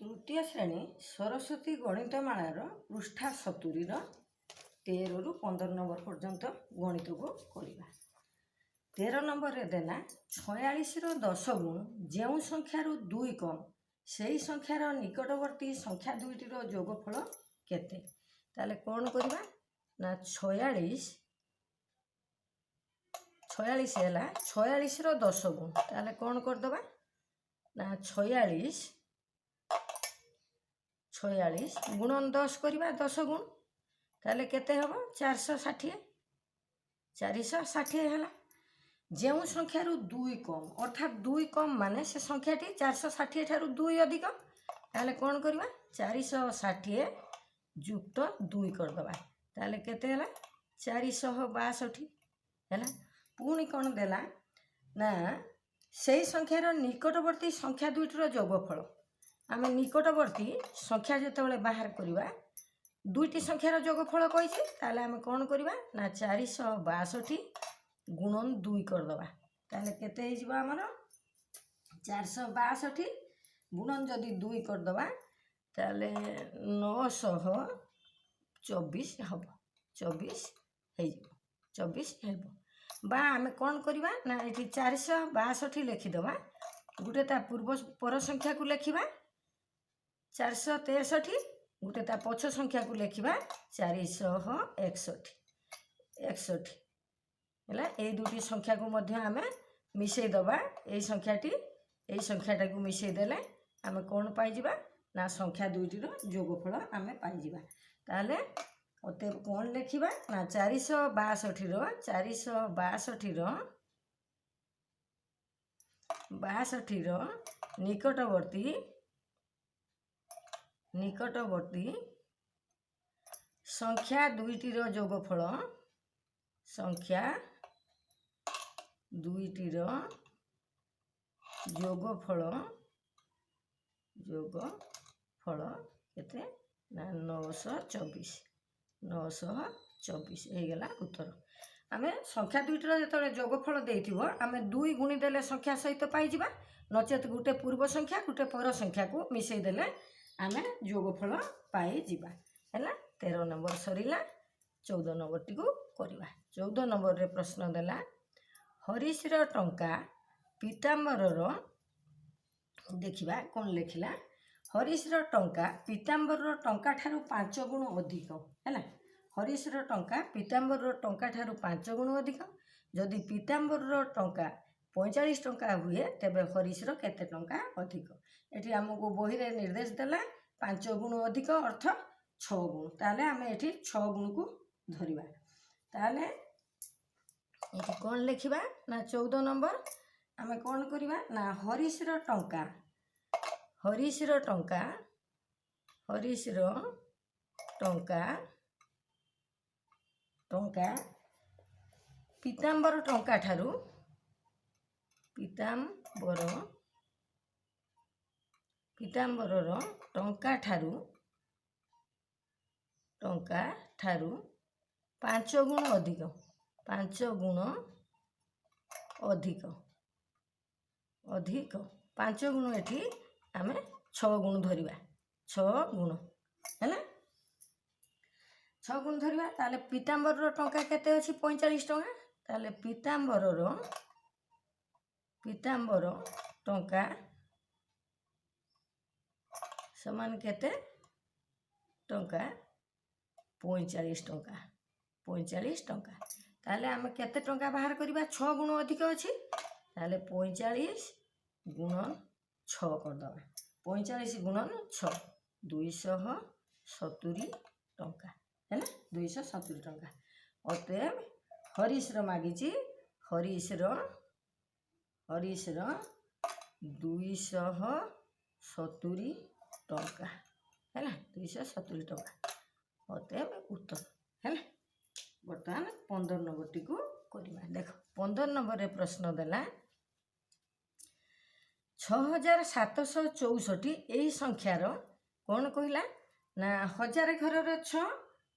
तृतीय श्रेणी सरस्वती गणितमालार पृष्ठा 70 13 रु 15 नंबर पर्यंत गणित को करवा। 13 नंबर देना 46 10 गुण जो संख्यार 2 कम से ही संख्यार निकटवर्ती संख्या दुईटर जोगफल केते। ताले कौन करवा ना 46 है 46 10 गुण ताले कौन करदबा ना 46 गुणन 10 करवा 10 गुण ताले केते हबो 460 है। जो संख्यार 2 कम अर्थात 2 कम माने से संख्याटी 460 ठारू 2 अधिक ताले कौन करवा 460 युक्त 2 करदबा ताले केते हला 462 है। पुणी कौन देला ना से संख्यार निकटवर्ती संख्या दुईटर जोगफल आम निकटवर्ती संख्या जिते बाहर करवा दुईटी संख्यार जोगफल कही आम कौन करवा ना 462 गुणन 2 करदबा ताले केते हो आमर 462 गुणन जदि 2 करदबा ताले 924 हम 24 बा आम कौन करवा ना ये 462 लिखिदबा गोटे ता पूर्व पर संख्या को लिखा 463 गोटे ता पछ संख्या को लिखा 461 है। ये दुटी संख्या को आम मिसई दबा ये संख्याटा को मिसई देले आम कौन पाइबा ना संख्या दुईटर जोगफल आम पाइबा। ताले अतएव कौन लिखा ना 462 निकटवर्ती संख्या दुईटर जोगफल केते ना 924 होगला उत्तर। आम संख्या दुईटर जो जोगफल देथिबो आम 2 गुणी देले संख्या सहित पाइबा नचेत गोटे पूर्व संख्या गोटे पर संख्या को मिसई देले आम जोगफल पाइबा है। 13 नंबर सरीला 14 नंबर टी को करवा। 14 नंबर रे प्रश्न देला हरीशर टंका पीताम्बरर देखिबा कौन लिखिला हरीशर टंका पीताम्बरर टंका ठारू 5 गुण अधिक है। हरीशर टंका पीताम्बरर टंका ठारू 5 गुण अधिक जदि पीताम्बरर टंका 45 टंका हुए तेबे हरीशर केते टंका अधिक। एठी हमको बही रे निर्देश देला 5 गुण अधिक अर्थ 6 गुण ताले आम एठी 6 गुण को धरिबा। ताले एठी कौन लिखिबा ना 14 नंबर आम कौन करवा ना हरीशर टंका पीताम्बर टंका ठारू पीताम्बरर टंका ठारू 5 गुण अधिक 5 गुण एठी आम 6 गुण धरिबा 6 गुण है 6 गुण धरिबा। ताले पीताम्बरर टंका केते अछि 45 टंका ताले पीताम्बर टंका समान केते टंका 45 टंका ताले आम केते टंका बाहर करबा 6 गुण अधिक अछि ताले 45 गुणन 6 करदबा 45 गुणन 6 270 टंका है 270 टंका। अतएव हरीशर मागिची हरीशर 270 टंका है 270 टंका अतएव उत्तर है। बर्तमान 15 नंबर टी को करवा। देख 15 नंबर रे प्रश्न देला 6764 यही संख्यार कौन कहला ना 1000 घर 6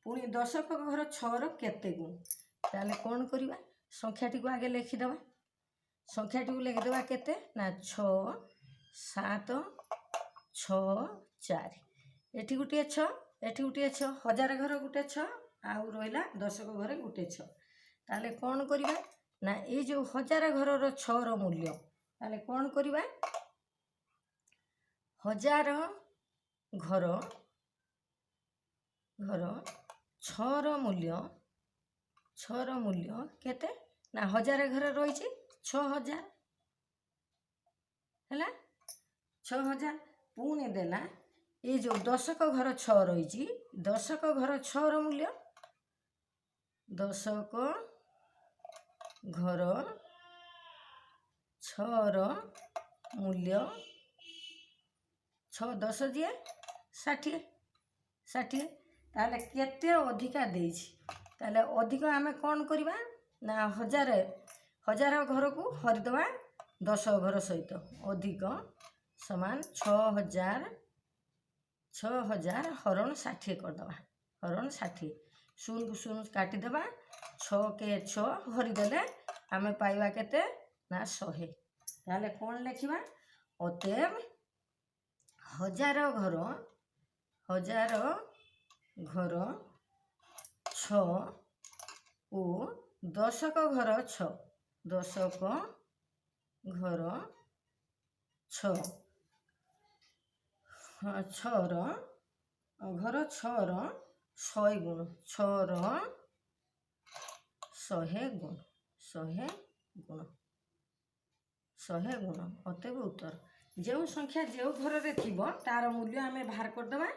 पुणी 10 घर 6 केते गुण ताले कौन करवा संख्याटी को आगे लिखिदबा संख्याटी को लिखिदबा केते ना 6 7 6 4 ଏଠି ଗୋଟିଏ 6 ଏଠି ଗୋଟିଏ 6 1000 ଘର ଗୋଟେ 6 ଆଉ ରହିଲା ଦଶକ ଘରେ ଗୋଟେ 6 ତାହେଲେ କ'ଣ କରିବା ନା ଏଇ ଯେଉଁ 1000 ଘରର 6ର ମୂଲ୍ୟ ତାହେଲେ କ'ଣ କରିବା 1000 ଘର 6ର ମୂଲ୍ୟ କେତେ ନା 1000 ଘର ରହିଛି 6000 ହେଲା 6000 ପୁଣି ଦେଲା ଏଇ ଯେଉଁ ଦଶକ ଘର 6 ରହିଛି ଦଶକ ଘର 6ର ମୂଲ୍ୟ ଦଶକ ଘର 6ର ମୂଲ୍ୟ 6 10 ଯିଏ 60 ତାହେଲେ କେତେ ଅଧିକା ଦେଇଛି ତାହେଲେ ଅଧିକ ଆମେ କ'ଣ କରିବା ନା 1000 ଘରକୁ ହରିଦେବା 10 ଘର ସହିତ ଅଧିକ ସମାନ 6000 ହରଣ 60 କରିଦେବା ହରଣ 60 ଶୂନକୁ ଶୂନ କାଟିଦେବା 6 କେ 6 ହରିଦେଲେ ଆମେ ପାଇବା କେତେ ନା 100 ତାହେଲେ କ'ଣ ଲେଖିବା ଅତଏବ 1000 ଘର 6 ଓ ଦଶକ ଘର 6 ଦଶକ ଘର 6 6ର ଘର 6ର 100 ଗୁଣ 6ର 100 ଗୁଣ ଅତଏବ ଉତ୍ତର ଯେଉଁ ସଂଖ୍ୟା ଯେଉଁ ଘରରେ ଥିବ ତାର ମୂଲ୍ୟ ଆମେ ବାହାର କରିଦେବା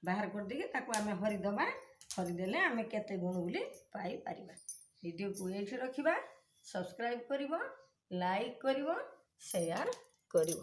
ବାହାର କରିଦେଇକି ତାକୁ ଆମେ ହରିଦେଲେ ଆମେ କେତେ ଗୁଣ ବୋଲି ପାଇପାରିବା ଭିଡ଼ିଓକୁ ଏଇଠି ରଖିବା ସବସ୍କ୍ରାଇବ୍ କରିବ ଲାଇକ୍ କରିବ ସେୟାର କରିବ।